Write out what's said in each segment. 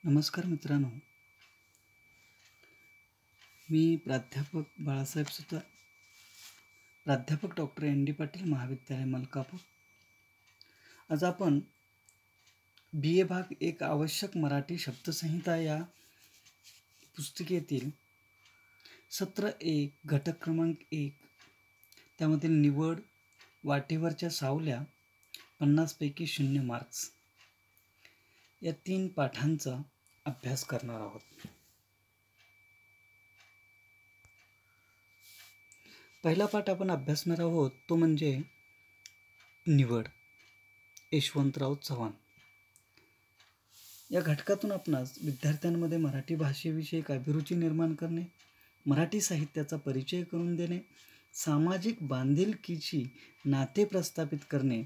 नमस्कार मित्रांनो, मी प्राध्यापक बाळासाहेब सुतार, प्राध्यापक डॉक्टर एन डी पाटील महाविद्यालय मलकापूर. आज आपण BA भाग एक आवश्यक मराठी शब्दसंहिता या पुस्तिकेतील सत्र 1 घटक क्रमांक 1 त्यामधील निवड, वाटेवरच्या सावल्या, 50 पैकी 0 मार्क्स या 3 पाठांचा अभ्यास करणार आहोत. पहिला पाठ आपण अभ्यासणार आहोत तो म्हणजे निवड, यशवंतराव चव्हाण. या घटकातून आपणास विद्यार्थ्यांमध्ये मराठी भाषेविषयी अभिरुची निर्माण करणे, मराठी साहित्याचा परिचय करून देणे, सामाजिक बांधिलकीची नाते प्रस्थापित करणे,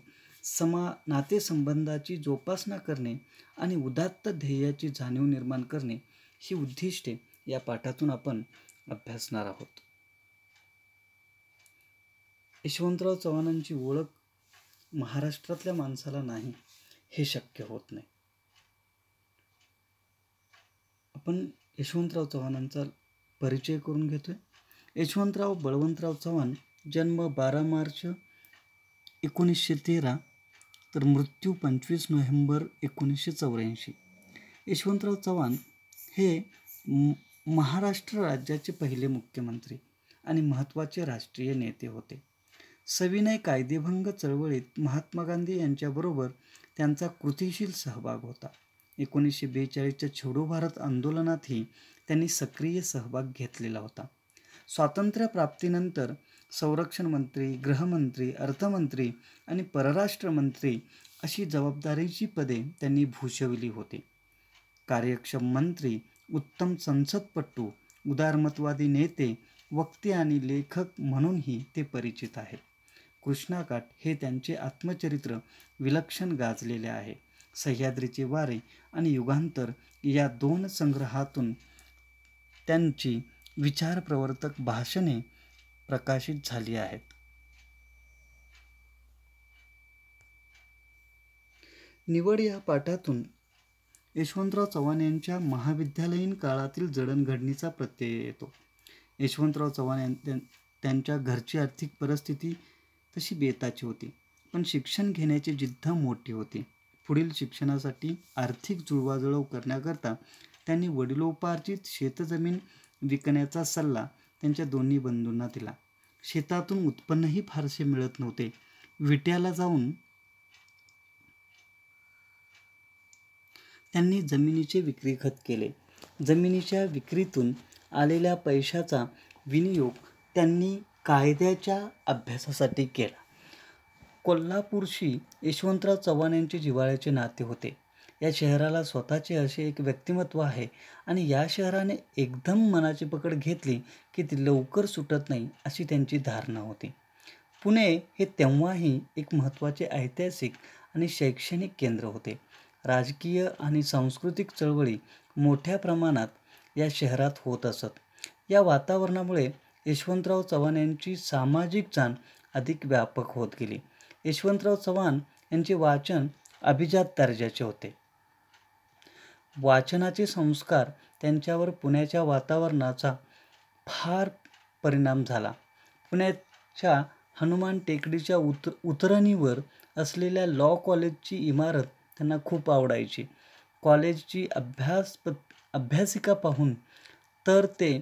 नातेसंबंधाची जोपासना करणे आणि उदात्त ध्येयाची जाणीव निर्माण करणे ही उद्दिष्टे या पाठातून आपण अभ्यासणार आहोत. यशवंतराव चव्हाणांची ओळख महाराष्ट्रातल्या माणसाला नाही हे शक्य होत नाही. आपण यशवंतराव चव्हाणांचा परिचय करून घेतोय. यशवंतराव बळवंतराव चव्हाण, जन्म 12 मार्च 1913 तर मृत्यू 25 नोव्हेंबर 1984. यशवंतराव चव्हाण हे महाराष्ट्र राज्याचे पहिले मुख्यमंत्री आणि महत्त्वाचे राष्ट्रीय नेते होते. सविनय कायदेभंग चळवळीत महात्मा गांधी यांच्याबरोबर त्यांचा कृतिशील सहभाग होता. 1942च्या छोडो भारत आंदोलनातही त्यांनी सक्रिय सहभाग घेतलेला होता. स्वातंत्र्यप्राप्तीनंतर संरक्षण मंत्री, गृहमंत्री, अर्थमंत्री आणि परराष्ट्र मंत्री अशी जबाबदारीची पदे त्यांनी भूषविली होती. कार्यक्षम मंत्री, उत्तम संसदपटू, उदारमतवादी नेते, वक्ते आणि लेखक म्हणूनही ते परिचित आहेत. कृष्णाकाठ हे त्यांचे आत्मचरित्र विलक्षण गाजलेले आहे. सह्याद्रीचे वारे आणि युगांतर या 2 संग्रहातून त्यांची विचारप्रवर्तक भाषणे प्रकाशित झाली आहेत. निवड या पाठातून यशवंतराव चव्हाण यांच्या महाविद्यालयीन काळातील जडणघडणीचा प्रत्यय येतो. यशवंतराव चव्हाण त्यांच्या घरची आर्थिक परिस्थिती तशी बेताची होती, पण शिक्षण घेण्याची जिद्द मोठी होती. पुढील शिक्षणासाठी आर्थिक जुळवाजुळव करण्याकरता त्यांनी वडिलोपार्जित शेतजमीन विकण्याचा सल्ला त्यांच्या दोन्ही बंधूंना दिला. शेतातून उत्पन्नही फारसे मिळत नव्हते. विट्याला जाऊन त्यांनी जमिनीचे विक्रीखत केले. जमिनीच्या विक्रीतून आलेल्या पैशाचा विनियोग त्यांनी कायद्याच्या अभ्यासासाठी केला. कोल्हापूरशी यशवंतराव चव्हाण यांचे जिव्हाळ्याचे नाते होते. या शहराला स्वतःचे असे एक व्यक्तिमत्व आहे आणि या शहराने एकदम मनाची पकड घेतली की ती लवकर सुटत नाही अशी त्यांची धारणा होती. पुणे हे तेव्हाही एक महत्त्वाचे ऐतिहासिक आणि शैक्षणिक केंद्र होते. राजकीय आणि सांस्कृतिक चळवळी मोठ्या प्रमाणात या शहरात होत असत. या वातावरणामुळे यशवंतराव चव्हाण यांची सामाजिक जाण अधिक व्यापक होत गेली. यशवंतराव चव्हाण यांचे वाचन अभिजात दर्जाचे होते. वाचनाचे संस्कार त्यांच्यावर पुण्याच्या वातावरणाचा फार परिणाम झाला. पुण्याच्या हनुमान टेकडीच्या उतरणीवर असलेल्या लॉ कॉलेजची इमारत त्यांना खूप आवडायची. कॉलेजची अभ्यासिका पाहून तर ते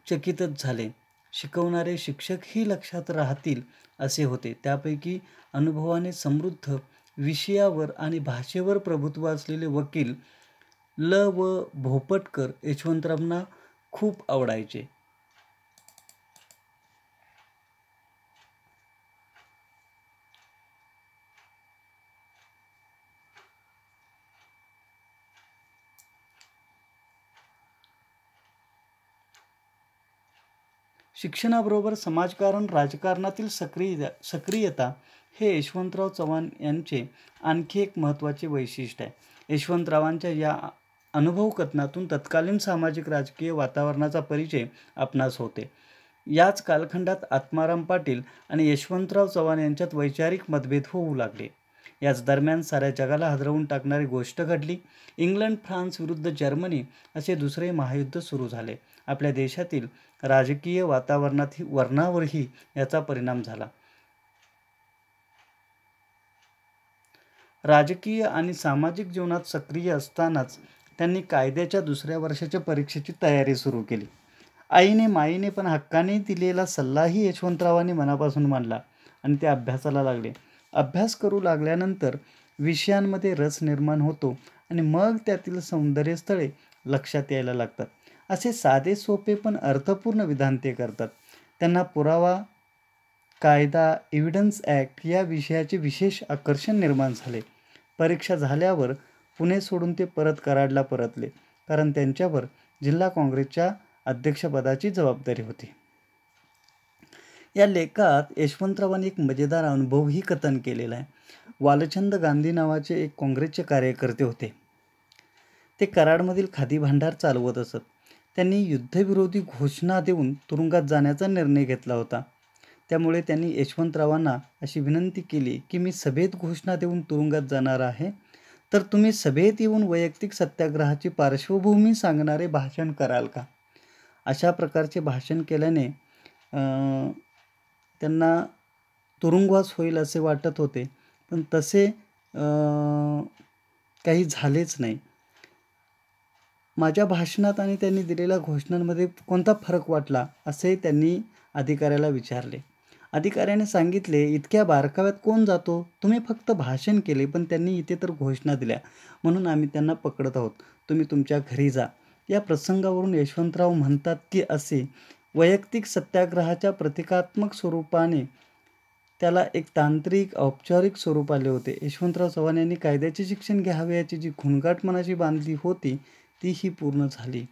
चकितच झाले. शिकवणारे शिक्षकही लक्षात राहतील असे होते. त्यापैकी अनुभवाने समृद्ध, विषयावर आणि भाषेवर प्रभुत्व असलेले वकील ल. व. भोपटकर यशवंतरावांना खूप आवडायचे. शिक्षणाबरोबर समाजकारण, राजकारणातील सक्रियता हे यशवंतराव चव्हाण यांचे आणखी एक महत्त्वाचे वैशिष्ट्य आहे. यशवंतरावांच्या या अनुभव कथनातून तत्कालीन सामाजिक राजकीय वातावरणाचा परिचय आपणास होते. याच कालखंडात आत्माराम पाटील आणि यशवंतराव चव्हाण यांच्यात वैचारिक मतभेद होऊ लागले. याच दरम्यान साऱ्या जगाला हादरवून टाकणारी गोष्ट घडली. इंग्लंड फ्रान्स विरुद्ध जर्मनी असे दुसरे महायुद्ध सुरू झाले. आपल्या देशातील राजकीय वरणावरही याचा परिणाम झाला. राजकीय आणि सामाजिक जीवनात सक्रिय असतानाच त्यांनी कायद्याच्या दुसऱ्या वर्षाच्या परीक्षेची तयारी सुरू केली. आईने माईने पण हक्काने दिलेला सल्लाही यशवंतरावांनी मनापासून मानला आणि ते अभ्यासाला लागले. अभ्यास करू लागल्यानंतर विषयांमध्ये रस निर्माण होतो आणि मग त्यातील सौंदर्यस्थळे लक्षात यायला लागतात. असे साधे सोपे पण अर्थपूर्ण विधान ते करतात. त्यांना पुरावा, कायदा, एव्हिडन्स ॲक्ट या विषयाचे विशेष आकर्षण निर्माण झाले. परीक्षा झाल्यावर पुणे सोडून ते परत कराडला परतले, कारण त्यांच्यावर जिल्हा काँग्रेसच्या अध्यक्षपदाची जबाबदारी होती. या लेखात यशवंतरावांनी एक मजेदार अनुभवही कथन केलेला आहे. वालचंद गांधी नावाचे एक काँग्रेसचे कार्यकर्ते होते. ते कराडमधील खादी भांडार चालवत असत. त्यांनी युद्धविरोधी घोषणा देऊन तुरुंगात जाण्याचा निर्णय घेतला होता. त्यामुळे त्यांनी यशवंतरावांना अशी विनंती केली की मी सभेत घोषणा देऊन तुरुंगात जाणार आहे, तर तुम्ही सभेत येऊन वैयक्तिक सत्याग्रहाची पार्श्वभूमी सांगणारे भाषण कराल का? अशा प्रकारचे भाषण केल्याने त्यांना तुरुंगवास होईल असे वाटत होते, पण तसे काही झालेच नाही. माझ्या भाषणात आणि त्यांनी दिलेल्या घोषणांमध्ये कोणता फरक वाटला असे त्यांनी अधिकाऱ्याला विचारले. अधिकाऱ्याने सांगितले, इतक्या बारकाव्यात कोण जातो? तुम्ही फक्त भाषण केले, पण त्यांनी इथे तर घोषणा दिल्या, म्हणून आम्ही त्यांना पकडत आहोत. तुम्ही तुमच्या घरी जा. या प्रसंगावरून यशवंतराव म्हणतात की असे वैयक्तिक सत्याग्रहाच्या प्रतिकात्मक स्वरूपाने त्याला एक तांत्रिक औपचारिक स्वरूप आले होते. यशवंतराव चव्हाण यांनी कायद्याचे शिक्षण घ्यावे याची जी घुणघाट मनाची बांधली होती तीही पूर्ण झाली.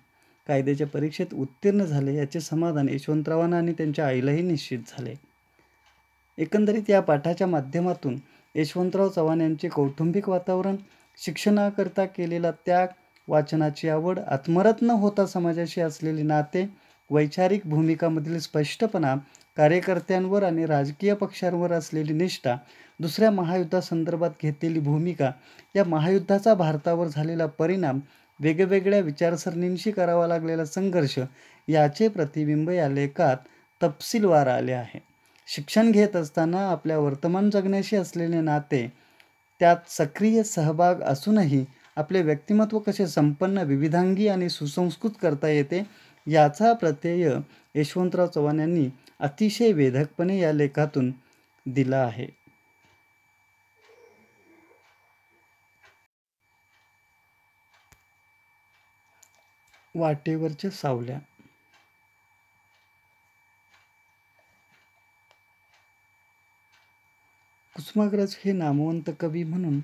कायद्याच्या परीक्षेत उत्तीर्ण झाले याचे समाधान यशवंतरावांना आणि त्यांच्या आईलाही निश्चित झाले. एकंदरीत या पाठाच्या माध्यमातून यशवंतराव चव्हाण यांचे कौटुंबिक वातावरण, शिक्षणाकरता केलेला त्याग, वाचनाची आवड, आत्मरत न होता समाजाशी असलेले नाते, वैचारिक भूमिकामधील स्पष्टपणा, कार्यकर्त्यांवर आणि राजकीय पक्षांवर असलेली निष्ठा, दुसऱ्या महायुद्धासंदर्भात घेतलेली भूमिका, या महायुद्धाचा भारतावर झालेला परिणाम, वेगवेगळ्या विचारसरणींशी करावा लागलेला संघर्ष याचे प्रतिबिंब या लेखात तपशीलवार आले आहे. शिक्षण घेत असताना आपल्या वर्तमान जगण्याशी असलेले नाते, त्यात सक्रिय सहभाग असूनही आपले व्यक्तिमत्व कसे संपन्न, विविधांगी आणि सुसंस्कृत करता येते याचा प्रत्यय यशवंतराव चव्हाण यांनी अतिशय वेधकपणे या लेखातून दिला आहे. वाटेवरच्या सावल्या. कुसुमाग्रज हे नामवंत कवी म्हणून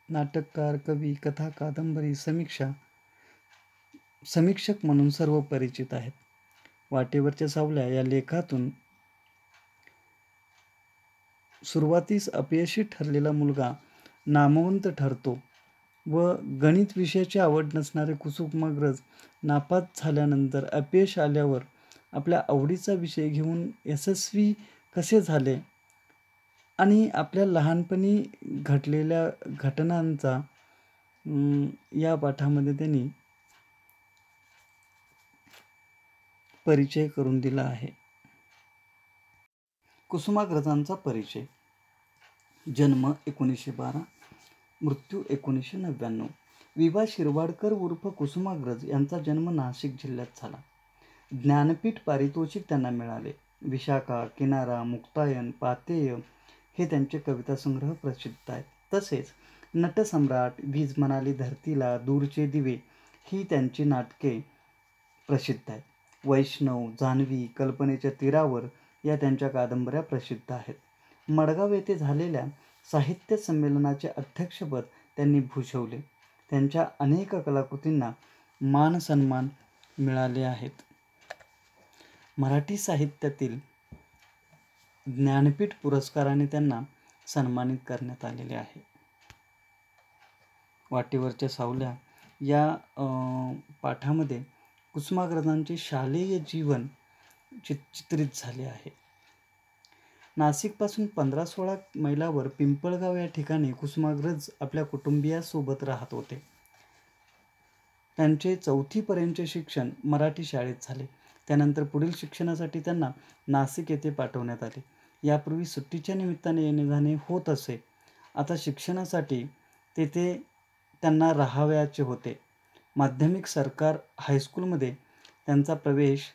नाटककार, कवी, कथा, कादंबरी, समीक्षक म्हणून सर्व परिचित आहेत. वाटेवरच्या सावल्या या लेखातून सुरुवातीस अपयशी ठरलेला मुलगा नामवंत ठरतो व गणित विषयाची आवड नसणारे कुसुमाग्रज नापास झाल्यानंतर अपयश आल्यावर आपल्या आवडीचा विषय घेऊन यशस्वी कसे झाले आणि आपल्या लहानपणी घडलेल्या घटनांचा या पाठामध्ये त्यांनी परिचय करून दिला आहे. कुसुमाग्रजांचा परिचय. जन्म 1912, मृत्यू 1999. विभा शिरवाडकर उर्फ कुसुमाग्रज यांचा जन्म नाशिक जिल्ह्यात झाला. ज्ञानपीठ पारितोषिक त्यांना मिळाले. विशाखा, किनारा, मुक्तायन, पातेय हे त्यांचे कवितासंग्रह प्रसिद्ध आहेत. तसेच नटसम्राट, वीज म्हणाली धरतीला, दूरचे दिवे ही त्यांची नाटके प्रसिद्ध आहेत. वैष्णव, जान्हवी, कल्पनेच्या तीरावर या त्यांच्या कादंबऱ्या प्रसिद्ध आहेत. मडगाव येथे झालेल्या साहित्य संमेलनाचे अध्यक्षपद त्यांनी भूषवले. त्यांच्या अनेक कलाकृतींना मानसन्मान मिळाले आहेत. मराठी साहित्यातील ज्ञानपीठ पुरस्काराने त्यांना सन्मानित करण्यात आलेले आहे. वाटेवरच्या सावल्या या पाठामध्ये कुसुमाग्रजांचे शालेय जीवन चित्रित झाले आहे. नाशिकपासून 15-16 मैलावर पिंपळगाव या ठिकाणी कुसुमाग्रज आपल्या कुटुंबियासोबत राहत होते. त्यांचे 4थीपर्यंतचे शिक्षण मराठी शाळेत झाले. त्यानंतर पुढील शिक्षणासाठी त्यांना नाशिक येथे पाठवण्यात आले. यापूर्वी सुट्टीच्या निमित्ताने येणे-जाणे होत असे. आता शिक्षणासाठी तेथे त्यांना राहावयाचे होते. माध्यमिक सरकार हायस्कूलमध्ये त्यांचा प्रवेश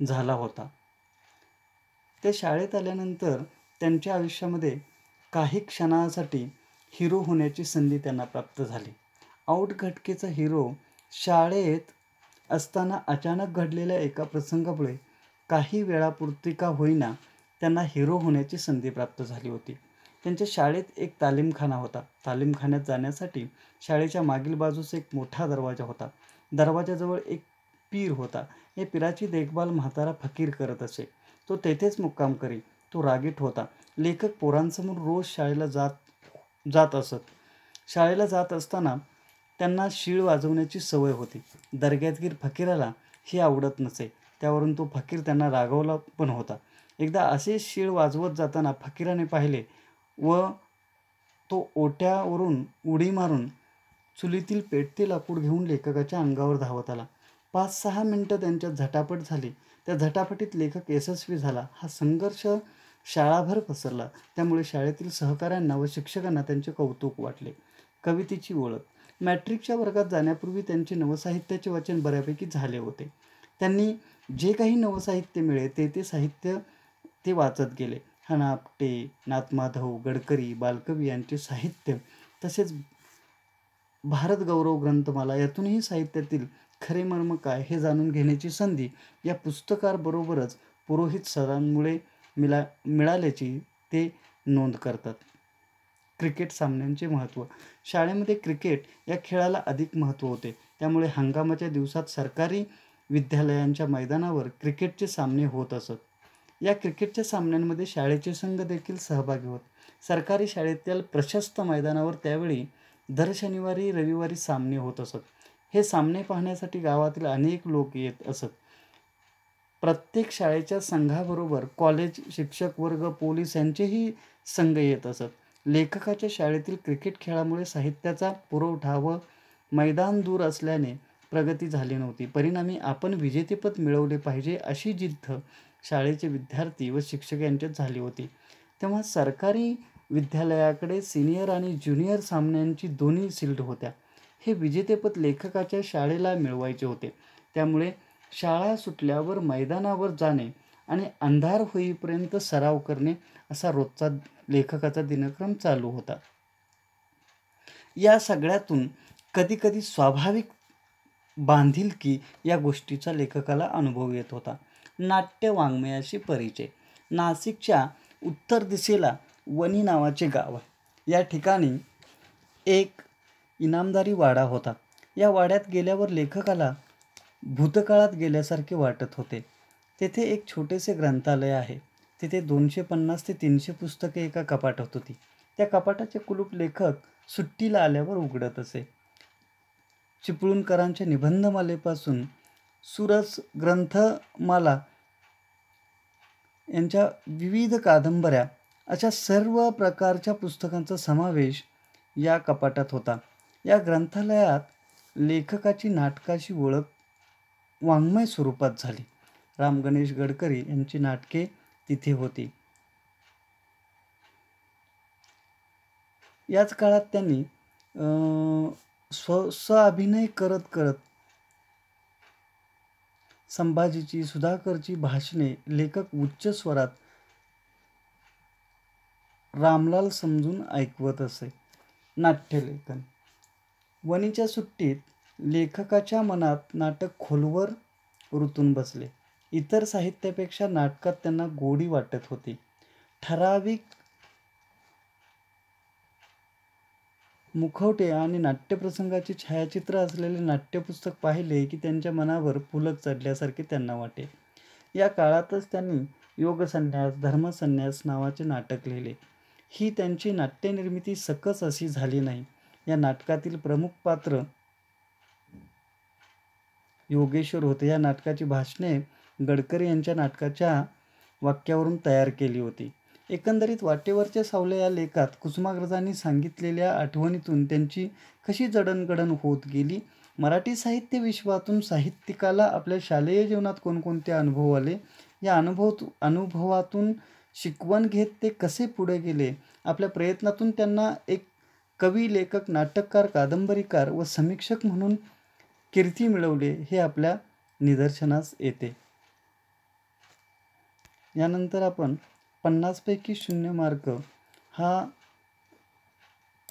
झाला होता. ते शाळेत आल्यानंतर त्यांच्या आयुष्यामध्ये काही क्षणासाठी हिरो होण्याची संधी त्यांना प्राप्त झाली. आऊट घटकेचा हिरो शाळेत असताना अचानक घडलेल्या एका प्रसंगामुळे काही वेळापुरती का होईना त्यांना हिरो होण्याची संधी प्राप्त झाली होती. त्यांच्या शाळेत एक तालीमखाना होता. तालीमखान्यात जाण्यासाठी शाळेच्या मागील बाजूस एक मोठा दरवाजा होता. दरवाजाजवळ एक पीर होता. या पीराची देखभाल म्हातारा फकीर करत असे. तो तेथेच मुक्काम करी. तो रागीट होता. लेखक पोरांसमोर रोज शाळेला जात असत. शाळेला जात असताना त्यांना शीळ वाजवण्याची सवय होती. दर्ग्यातगीर फकीराला हे आवडत नसे. त्यावरून तो फकीर त्यांना रागावला पण होता. एकदा असे शीळ वाजवत जाताना फकीराने पाहिले व तो ओट्यावरून उडी मारून चुलीतील पेटते लाकूड घेऊन लेखकाच्या अंगावर धावत आला. 5-6 मिनिटं त्यांच्यात झटापट झाली. त्या झटापटीत लेखक यशस्वी झाला. हा संघर्ष शाळाभर पसरला. त्यामुळे शाळेतील सहकाऱ्यांना व शिक्षकांना त्यांचे कौतुक वाटले. कवितेची ओळख. मॅट्रिकच्या वर्गात जाण्यापूर्वी त्यांचे नवसाहित्याचे वाचन बऱ्यापैकी झाले होते. त्यांनी जे काही नवसाहित्य मिळे ते साहित्य ते वाचत गेले. हा आपटे, नाथमाधव, गडकरी, बालकवी यांचे साहित्य तसेच भारत गौरव ग्रंथमाला यातूनही साहित्यातील खरे मर्म काय हे जाणून घेण्याची संधी या पुस्तकाबरोबरच पुरोहित सरांमुळे मिळाल्याची ते नोंद करतात. क्रिकेट सामन्यांचे महत्त्व. शाळेमध्ये क्रिकेट या खेळाला अधिक महत्त्व होते. त्यामुळे हंगामाच्या दिवसात सरकारी विद्यालयांच्या मैदानावर क्रिकेटचे सामने होत असत. या क्रिकेटच्या सामन्यांमध्ये शाळेचे संघ देखील सहभागी होत. सरकारी शाळेतील प्रशस्त मैदानावर त्यावेळी दर शनिवारी रविवारी सामने होत असत. हे सामने पाहण्यासाठी गावातील अनेक लोक येत असत. प्रत्येक शाळेच्या संघाबरोबर कॉलेज, शिक्षक वर्ग, पोलीस यांचेही संघ येत असत. लेखकाच्या शाळेतील क्रिकेट खेळामुळे साहित्याचा पुरवठा व मैदान दूर असल्याने प्रगती झाली नव्हती. परिणामी आपण विजेतेपद मिळवले पाहिजे अशी जिद्द शाळेचे विद्यार्थी व शिक्षक यांच्यात झाली होती. तेव्हा सरकारी विद्यालयाकडे सिनियर आणि ज्युनियर सामन्यांची दोन्ही सील्ड होत्या. हे विजेतेपद लेखकाच्या शाळेला मिळवायचे होते. त्यामुळे शाळा सुटल्यावर मैदानावर जाणे आणि अंधार होईपर्यंत सराव करणे असा रोजचा लेखकाचा दिनक्रम चालू होता. या सगळ्यातून कधीकधी स्वाभाविक बांधिलकी या गोष्टीचा लेखकाला अनुभव येत होता. नाट्य वाङ्मयाशी परिचय. नाशिकच्या उत्तर दिशेला वणी नावाचे गाव आहे. या ठिकाणी एक इनामदारी वाडा होता. या वाड्यात गेल्यावर लेखकाला भूतकाळात गेल्यासारखे वाटत होते. तेथे एक छोटेसे ग्रंथालय आहे. तिथे 250 ते 300 पुस्तके एका कपाटात होती. त्या कपाटाचे कुलूप लेखक सुट्टीला आल्यावर उघडत असे. चिपळूणकरांच्या निबंधमालेपासून सुरस ग्रंथमाला यांच्या विविध कादंबऱ्या अशा सर्व प्रकारच्या पुस्तकांचा समावेश या कपाटात होता. या ग्रंथालयात लेखकाची नाटकाशी ओळख वाङ्मय स्वरूपात झाली. राम गणेश गडकरी यांची नाटके तिथे होती. याच काळात त्यांनी अभिनय करत करत संभाजीची, सुधाकरची भाषणे लेखक उच्च स्वरात रामलाल समजून ऐकवत असे. नाट्यलेखन. वणीच्या सुट्टीत लेखकाच्या मनात नाटक खोलवर रुतून बसले. इतर साहित्यापेक्षा नाटकात त्यांना गोडी वाटत होती. ठराविक मुखवटे आणि नाट्यप्रसंगाची छायाचित्र असलेले नाट्यपुस्तक पाहिले की त्यांच्या मनावर पुलक चढल्यासारखे त्यांना वाटे. या काळातच त्यांनी योगसन्यास, धर्मसन्यास नावाचे नाटक लिहिले. ही त्यांची नाट्यनिर्मिती सकस अशी झाली नाही. या नाटकातील प्रमुख पात्र योगेश्वर होते. या नाटकाची भाषणे गडकरी यांच्या नाटकाच्या वाक्यावरून तयार केली होती. एकंदरीत वाटेवरच्या सावल्या या लेखात कुसुमाग्रजांनी सांगितलेल्या आठवणीतून त्यांची कशी जडणघडण होत गेली, मराठी साहित्य विश्वातून साहित्यिकाला आपल्या शालेय जीवनात कोणकोणते अनुभव आले, या अनुभवातून शिकवण घेत ते कसे पुढे गेले, आपल्या प्रयत्नातून त्यांना एक कवी, लेखक, नाटककार, कादंबरीकार व समीक्षक म्हणून कीर्ती मिळवले, हे आपल्या निदर्शनास येते. यानंतर आपण 50 पैकी 0 मार्क हा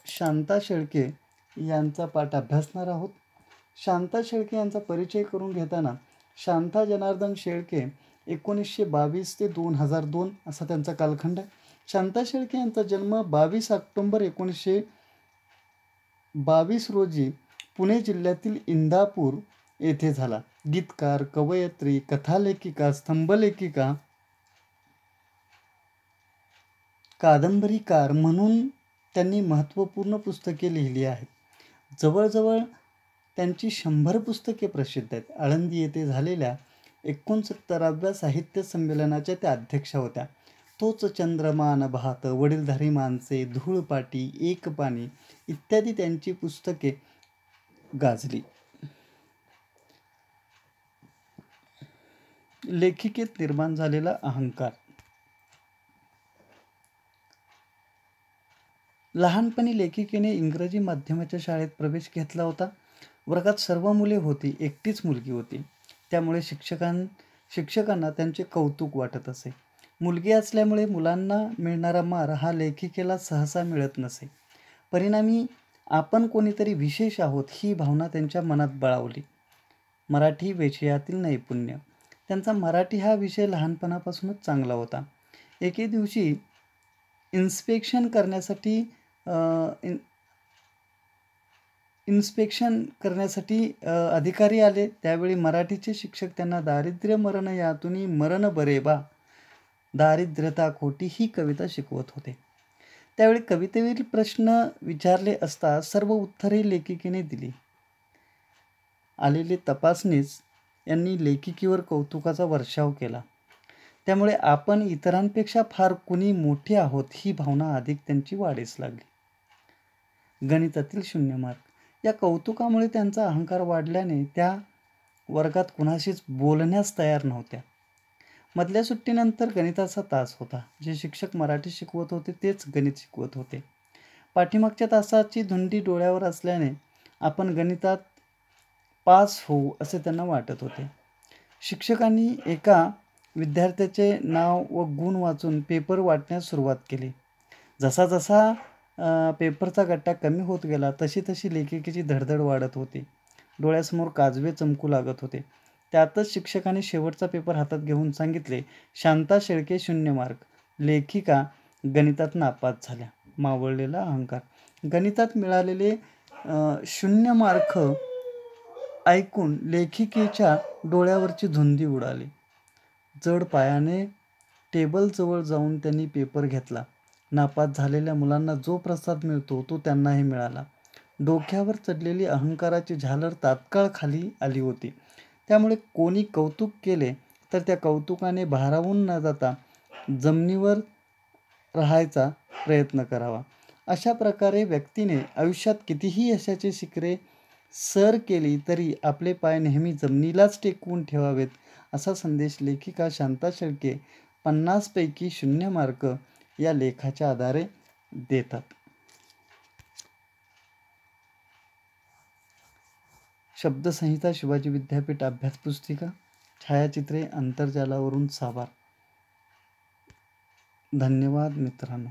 शांता शेळके यांचा पाठ अभ्यासणार आहोत. शांता शेळके यांचा परिचय करून घेताना शांता जनार्दन शेळके 1922 ते 2002 असा त्यांचा कालखंड आहे. शांता शेळके यांचा जन्म 22 ऑक्टोंबर 1922 रोजी पुणे जिल्ह्यातील इंदापूर येथे झाला. गीतकार, कवयित्री, कथालेखिका, स्तंभलेखिका, कादंबरीकार म्हणून त्यांनी महत्त्वपूर्ण पुस्तके लिहिली आहेत. जवळजवळ त्यांची 100 पुस्तके प्रसिद्ध आहेत. आळंदी येथे झालेल्या 69व्या साहित्य संमेलनाच्या त्या अध्यक्षा होत्या. तोच चंद्रमा नभात, वडीलधारी माणसे, धूळपाटी, एक पाणी इत्यादी त्यांची पुस्तके गाजली. लेखिकेत निर्माण झालेला अहंकार. लहानपणी लेखिकेने इंग्रजी माध्यमाच्या शाळेत प्रवेश घेतला होता. वर्गात सर्व मुले होती, एकटीच मुलगी होती. त्यामुळे शिक्षकांना त्यांचे कौतुक वाटत असे. मुलगी असल्यामुळे मुलांना मिळणारा मार हा लेखिकेला सहसा मिळत नसे. परिणामी आपण कोणीतरी विशेष आहोत ही भावना त्यांच्या मनात बळावली. मराठी विषयातील नैपुण्य. त्यांचा मराठी हा विषय लहानपणापासूनच चांगला होता. एके दिवशी इन्स्पेक्शन करण्यासाठी अधिकारी आले. त्यावेळी मराठीचे शिक्षक त्यांना दारिद्र्य मरण यातुनी मरण बरे बा, दारिद्र्यता खोटी ही कविता शिकवत होते. त्यावेळी कवितेवरील प्रश्न विचारले असता सर्व उत्तरे लेखिकेने दिली. आलेले तपासनीस यांनी लेखिकेवर कौतुकाचा वर्षाव केला. त्यामुळे आपण इतरांपेक्षा फार कुणी मोठे आहोत ही भावना अधिक त्यांची वाढीस लागली. गणितातील 0 मार्क. या कौतुकामुळे त्यांचा अहंकार वाढल्याने त्या वर्गात कुणाशीच बोलण्यास तयार नव्हत्या. मधल्या सुट्टीनंतर गणिताचा तास होता. जे शिक्षक मराठी शिकवत होते तेच गणित शिकवत होते. पाठीमागच्या तासाची धुंदी डोळ्यावर असल्याने आपण गणितात पास होऊ असे त्यांना वाटत होते. शिक्षकांनी एका विद्यार्थ्याचे नाव व गुण वाचून पेपर वाटण्यास सुरुवात केली. जसा जसा पेपरचा गट्टा कमी होत गेला तशी तशी लेखिकेची धडधड वाढत होती. डोळ्यासमोर काजवे चमकू लागत होते. त्यातच शिक्षकांनी शेवटचा पेपर हातात घेऊन सांगितले, शांता शेळके 0 मार्क. लेखिका गणितात नापास झाल्या. मावळलेला अहंकार. गणितात मिळालेले 0 मार्क ऐकून लेखिकेच्या डोळ्यावरची धुंदी उडाली. जड पायाने टेबलजवळ जाऊन त्यांनी पेपर घेतला. नापास झालेल्या मुलांना जो प्रसाद मिळतो तो त्यांनाही मिळाला. डोक्यावर चढलेली अहंकाराची झालर तात्काळ खाली आली होती. त्यामुळे कोणी कौतुक केले तर त्या कौतुकाने भारावून न जाता जमिनीवर राहायचा प्रयत्न करावा. अशा प्रकारे व्यक्तीने आयुष्यात कितीही यशाची शिखरे सर केली तरी आपले पाय नेहमी जमिनीलाच टेकवून ठेवावेत असा संदेश लेखिका शांता शेळके 50 पैकी 0 मार्क या लेखाच्या आधारे देतात. शब्दसंहिता शिवाजी विद्यापीठ अभ्यास पुस्तिका. छायाचित्रे आंतरजालावरून साभार. धन्यवाद मित्रांनो.